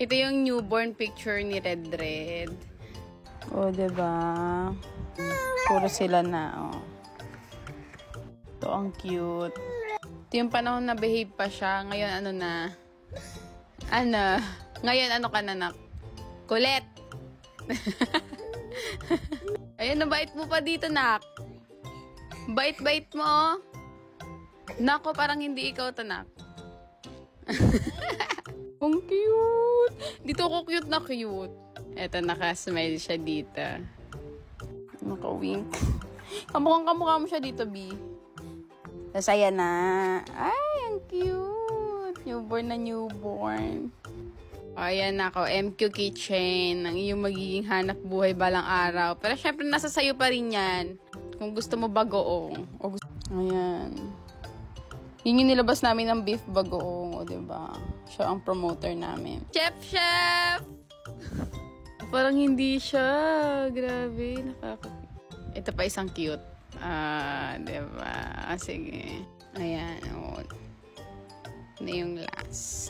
Ito yung newborn picture ni Red Red. O, diba? Puro sila na, oh. Ito, ang cute. Ito yung panahon na behave pa siya. Ngayon, ano na? Ngayon, ano ka na, nak? Kulit! Ayun, nabait mo pa dito, nak. Bait-bait mo, oh. Nako, parang hindi ikaw to, nak. Ang cute! Dito ako cute na cute. Eto, naka-smile siya dito. Naka-wink. Kamukha mo siya dito, B. Nasaya na. Ay, ang cute. Newborn na newborn. Ayan ako, MQ Kitchen. Ang iyong magiging hanap buhay balang araw. Pero syempre, nasa sayo pa rin yan. Kung gusto mo bagoong. Ayan. Yun yung nilabas namin ng beef bagoong. O, diba? Siya ang promoter namin. Chef! Parang hindi siya. Grabe. Ito pa isang cute. Diba? Sige. Ayan. O. Ito yung last.